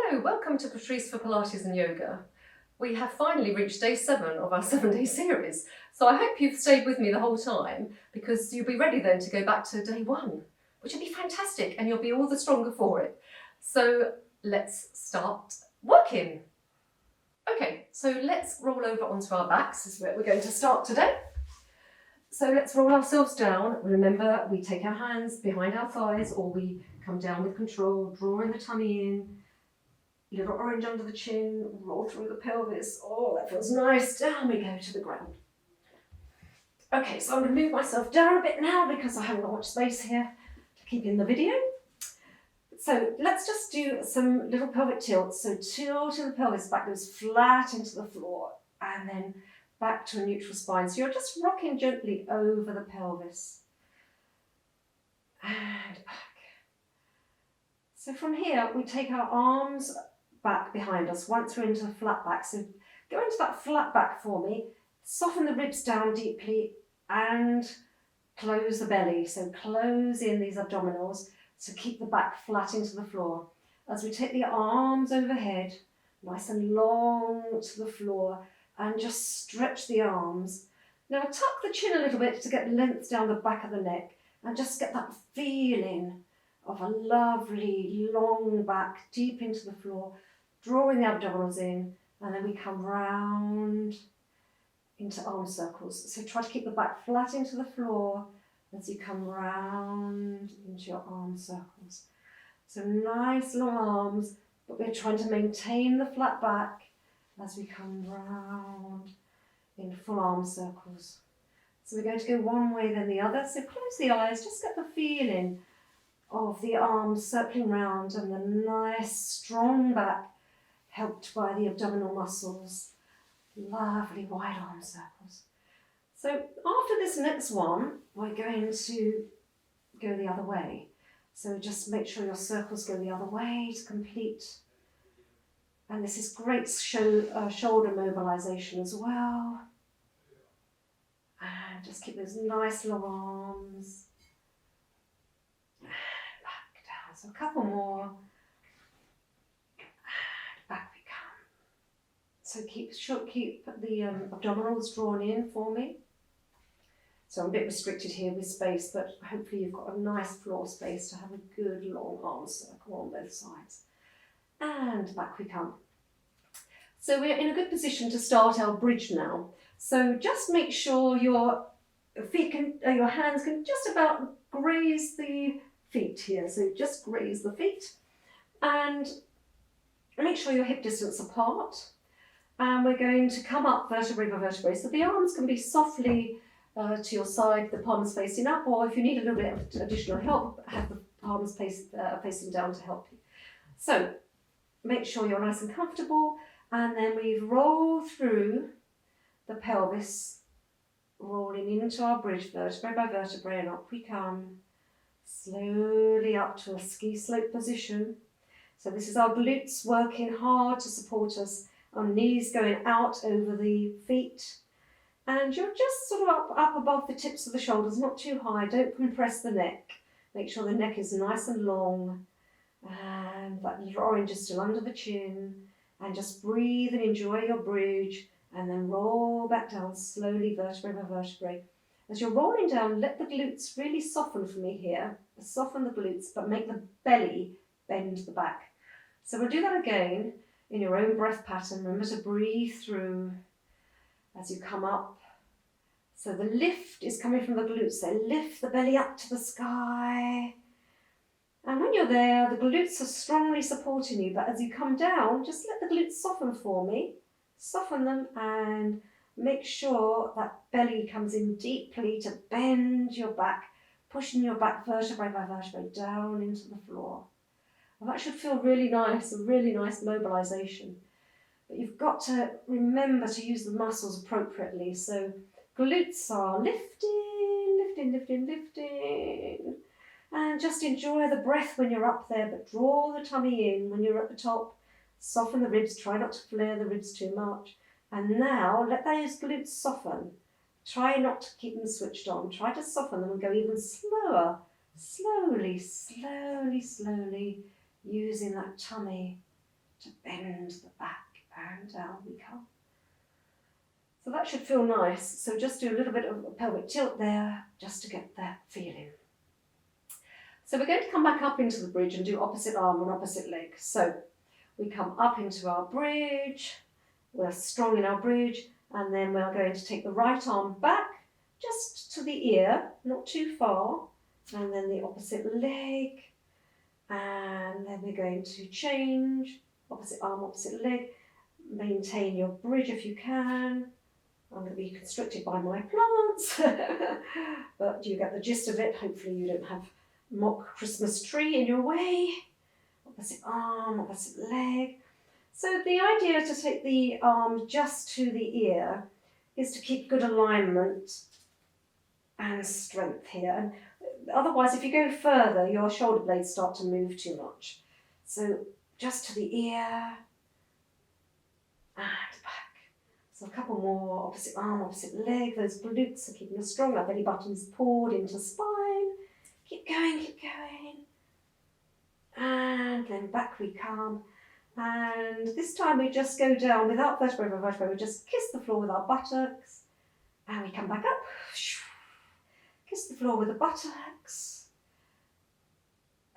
Hello, welcome to Patrice for Pilates and Yoga. We have finally reached day 7 of our 7-day series, so I hope you've stayed with me the whole time because you'll be ready then to go back to day 1, which will be fantastic and you'll be all the stronger for it. So let's start working. Okay, so let's roll over onto our backs. This is where we're going to start today. So let's roll ourselves down. Remember, we take our hands behind our thighs or we come down with control, drawing the tummy in. Little orange under the chin, roll through the pelvis. Oh, that feels nice. Down we go to the ground. Okay, so I'm going to move myself down a bit now because I haven't got much space here to keep in the video. So let's just do some little pelvic tilts. So tilting the pelvis back, goes flat into the floor and then back to a neutral spine. So you're just rocking gently over the pelvis and back. So from here, we take our arms back behind us once we're into the flat back. So go into that flat back for me, soften the ribs down deeply and close the belly. So close in these abdominals to keep the back flat into the floor. As we take the arms overhead, nice and long to the floor, and just stretch the arms. Now tuck the chin a little bit to get length down the back of the neck and just get that feeling of a lovely long back deep into the floor, drawing the abdominals in, and then we come round into arm circles. So try to keep the back flat into the floor as you come round into your arm circles. So nice long arms, but we're trying to maintain the flat back as we come round in full arm circles. So we're going to go one way then the other. So close the eyes, just get the feeling of the arms circling round and the nice strong back helped by the abdominal muscles. Lovely wide arm circles. So after this next one, we're going to go the other way. So just make sure your circles go the other way to complete. And this is great shoulder mobilization as well. And just keep those nice long arms. And back down. So a couple more. Back we come. So keep the abdominals drawn in for me. So I'm a bit restricted here with space, but hopefully you've got a nice floor space to have a good long arm circle on both sides. And back we come. So we're in a good position to start our bridge now. So just make sure your hands can just about graze the feet here. So just graze the feet. And make sure your hip distance apart, and we're going to come up vertebrae by vertebrae. So the arms can be softly to your side, the palms facing up, or if you need a little bit of additional help, have the palms facing down to help you. So make sure you're nice and comfortable, and then we roll through the pelvis, rolling into our bridge vertebrae by vertebrae, and up we come, slowly up to a ski slope position. So this is our glutes working hard to support us, our knees going out over the feet. And you're just sort of up above the tips of the shoulders, not too high, don't compress the neck. Make sure the neck is nice and long and that little orange is still under the chin. And just breathe and enjoy your bridge and then roll back down slowly, vertebrae by vertebrae. As you're rolling down, let the glutes really soften for me here. Soften the glutes, but make the belly bend the back. So we'll do that again in your own breath pattern. Remember to breathe through as you come up. So the lift is coming from the glutes. So lift the belly up to the sky. And when you're there, the glutes are strongly supporting you. But as you come down, just let the glutes soften for me. Soften them and make sure that belly comes in deeply to bend your back, pushing your back vertebrae by vertebrae down into the floor. Well, that should feel really nice, a really nice mobilization. But you've got to remember to use the muscles appropriately. So glutes are lifting, lifting, lifting, lifting. And just enjoy the breath when you're up there, but draw the tummy in when you're at the top. Soften the ribs, try not to flare the ribs too much. And now let those glutes soften. Try not to keep them switched on. Try to soften them and go even slower. Slowly, slowly, slowly, using that tummy to bend the back, and down we come. So that should feel nice. So just do a little bit of a pelvic tilt there, just to get that feeling. So we're going to come back up into the bridge and do opposite arm and opposite leg. So we come up into our bridge, we're strong in our bridge, and then we're going to take the right arm back, just to the ear, not too far, and then the opposite leg, and then we're going to change, opposite arm, opposite leg, maintain your bridge if you can. I'm going to be constricted by my plants, but you get the gist of it. Hopefully you don't have mock Christmas tree in your way. Opposite arm, opposite leg. So the idea to take the arm just to the ear is to keep good alignment and strength here. And otherwise, if you go further, your shoulder blades start to move too much. So just to the ear and back. So a couple more, opposite arm, opposite leg. Those glutes are keeping us strong. Our belly button's poured into spine. Keep going, keep going. And then back we come. And this time we just go down without vertebrae by vertebrae. We just kiss the floor with our buttocks. And we come back up. Kiss the floor with the buttocks.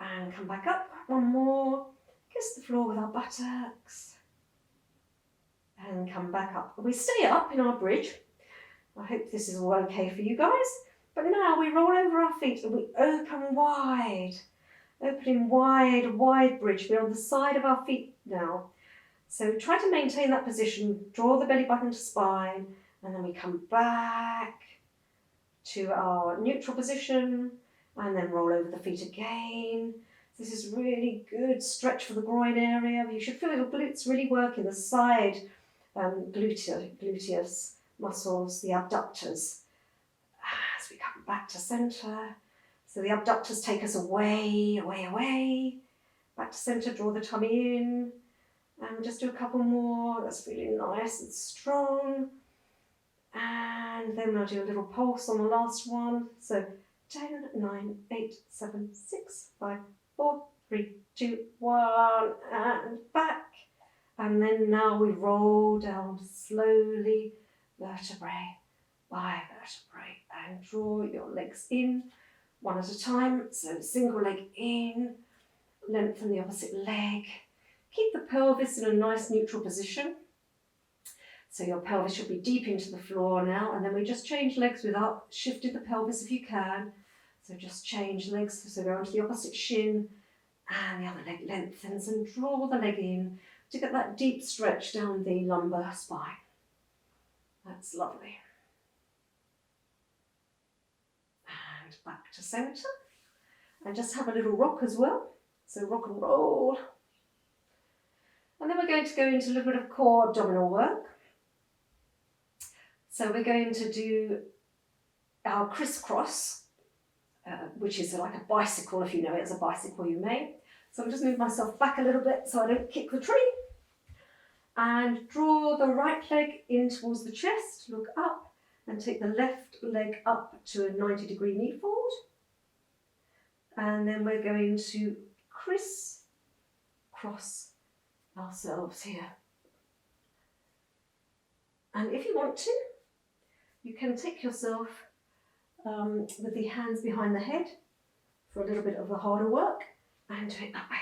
And come back up. One more. Kiss the floor with our buttocks. And come back up. We stay up in our bridge. I hope this is all okay for you guys. But now we roll over our feet and we open wide. Opening wide, wide bridge. We're on the side of our feet now. So try to maintain that position. Draw the belly button to spine. And then we come back to our neutral position. And then roll over the feet again. This is really good stretch for the groin area. You should feel your glutes really work in the side gluteus muscles, the abductors. As we come back to centre. So the abductors take us away, away, away. Back to centre, draw the tummy in. And just do a couple more. That's really nice and strong. And then we'll do a little pulse on the last one. So 10, 9, 8, 7, 6, 5, 4, 3, 2, 1, and back. And then now we roll down slowly, vertebrae by vertebrae, and draw your legs in one at a time. So single leg in, lengthen the opposite leg. Keep the pelvis in a nice neutral position. So your pelvis should be deep into the floor now, and then we just change legs without shifting the pelvis if you can. So just change legs, so go onto the opposite shin, and the other leg lengthens, and draw the leg in to get that deep stretch down the lumbar spine. That's lovely. And back to centre. And just have a little rock as well. So rock and roll. And then we're going to go into a little bit of core abdominal work. So we're going to do our crisscross, which is like a bicycle. If you know it as a bicycle, you may. So I'll just move myself back a little bit so I don't kick the tree. And draw the right leg in towards the chest, look up, and take the left leg up to a 90-degree knee fold. And then we're going to crisscross ourselves here. And if you want to, you can take yourself with the hands behind the head for a little bit of the harder work and do it that way.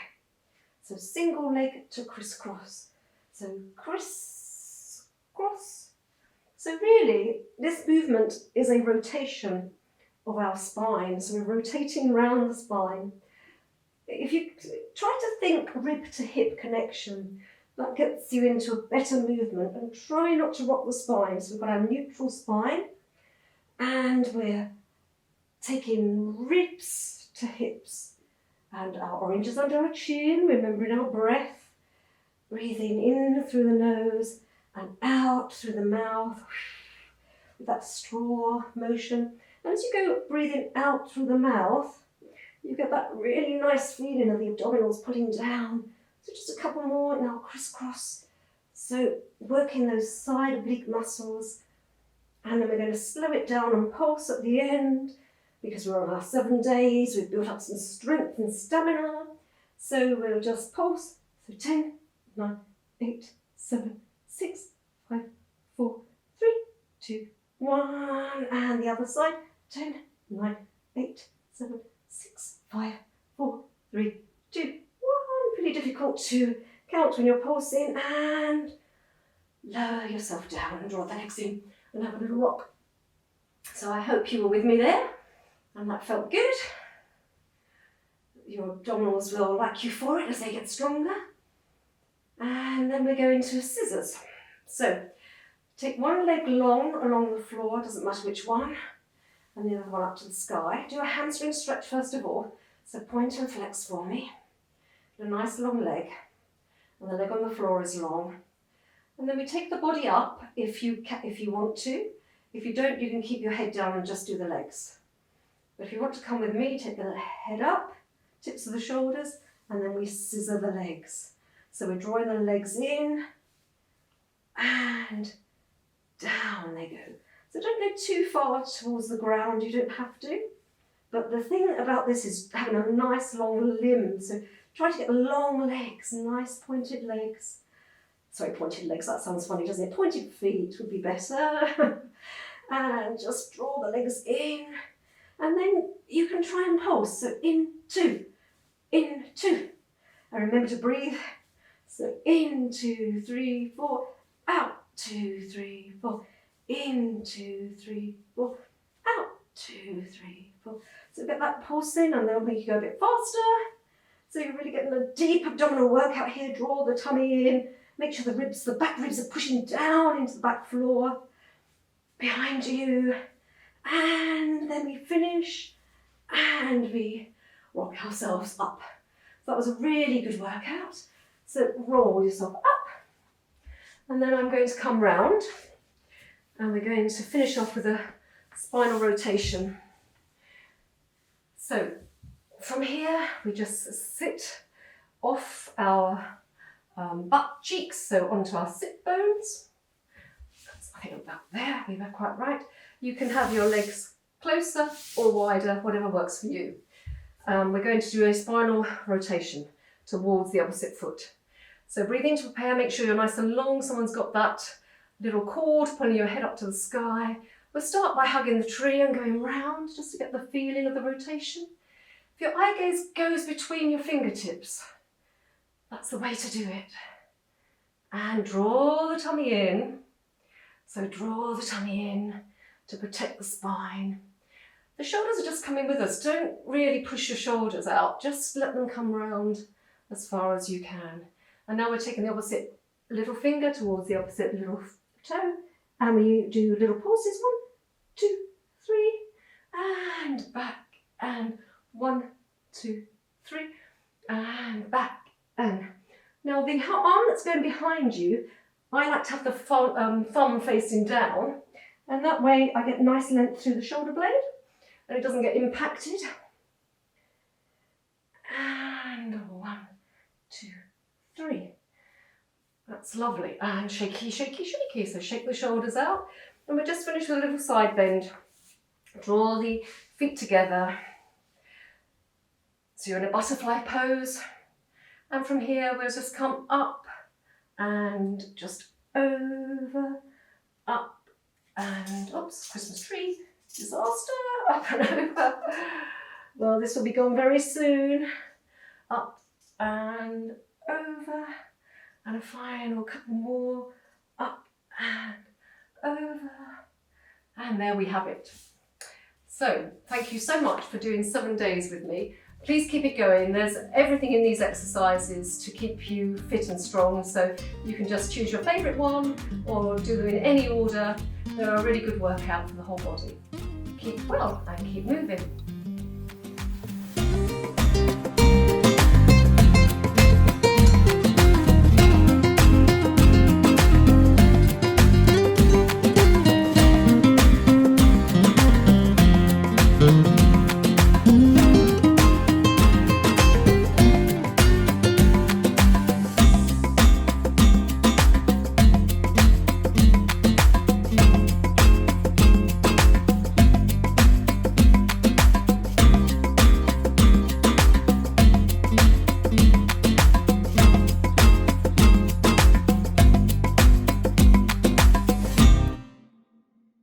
So single leg to crisscross. So crisscross. So really, this movement is a rotation of our spine. So we're rotating around the spine. If you try to think rib to hip connection, that gets you into a better movement, and try not to rock the spine. So we've got our neutral spine, and we're taking ribs to hips, and our oranges under our chin, remembering our breath. Breathing in through the nose and out through the mouth with that straw motion. And as you go breathing out through the mouth, you get that really nice feeling of the abdominals pulling down. So just a couple more, now crisscross. So working those side oblique muscles. And then we're going to slow it down and pulse at the end, because we're on our 7 days. We've built up some strength and stamina. So we'll just pulse. So 10, 9, 8, 7, 6, 5, 4, 3, 2, 1. And the other side. 10, 9, 8, 7, 6, 5, 4, 3, 2, 1. Pretty difficult to count when you're pulsing. And lower yourself down and draw the legs in and have a little rock. So I hope you were with me there and that felt good. Your abdominals will like you for it as they get stronger. And then we're going to scissors. So take one leg long along the floor, doesn't matter which one, and the other one up to the sky. Do a hamstring stretch first of all. So point and flex for me. A nice long leg, and the leg on the floor is long. And then we take the body up if you want to. If you don't, you can keep your head down and just do the legs. But if you want to come with me, take the head up, tips of the shoulders, and then we scissor the legs. So we're drawing the legs in and down they go. So don't go too far towards the ground, you don't have to. But the thing about this is having a nice long limb. So try to get long legs, nice pointed legs. Sorry, pointed legs, that sounds funny, doesn't it? Pointed feet would be better. And just draw the legs in. And then you can try and pulse. So in, two. And remember to breathe. So in, 2, 3, 4. Out, 2, 3, 4. In, 2, 3, 4. Out, 2, 3, 4. So get that pulsing, and then we can go a bit faster. So you're really getting a deep abdominal workout here. Draw the tummy in. Make sure the back ribs are pushing down into the back floor. Behind you. And then we finish. And we rock ourselves up. So that was a really good workout. So roll yourself up. And then I'm going to come round. And we're going to finish off with a spinal rotation. So from here, we just sit off our butt cheeks, so onto our sit bones. That's, I think about there, we were quite right. You can have your legs closer or wider, whatever works for you. We're going to do a spinal rotation towards the opposite foot. So breathe in to prepare, make sure you're nice and long. Someone's got that little cord pulling your head up to the sky. We'll start by hugging the tree and going round just to get the feeling of the rotation. If your eye gaze goes between your fingertips, that's the way to do it. And draw the tummy in. So draw the tummy in to protect the spine. The shoulders are just coming with us. Don't really push your shoulders out. Just let them come round as far as you can. And now we're taking the opposite little finger towards the opposite little toe. And we do little pulses. 1, 2, 3. And back. And 1, 2, 3. And back. And now the arm that's going behind you, I like to have the thumb facing down, and that way I get nice length through the shoulder blade and it doesn't get impacted. And 1, 2, 3. That's lovely. And shaky, shaky, shaky. So shake the shoulders out. And we're just finished with a little side bend. Draw the feet together. So you're in a butterfly pose. And from here, we'll just come up and just over, up and, oops, Christmas tree, disaster, up and over. Well, this will be gone very soon. Up and over, and a final couple more, up and over. And there we have it. So, thank you so much for doing 7 days with me. Please keep it going. There's everything in these exercises to keep you fit and strong, so you can just choose your favourite one or do them in any order. They're a really good workout for the whole body. Keep well and keep moving.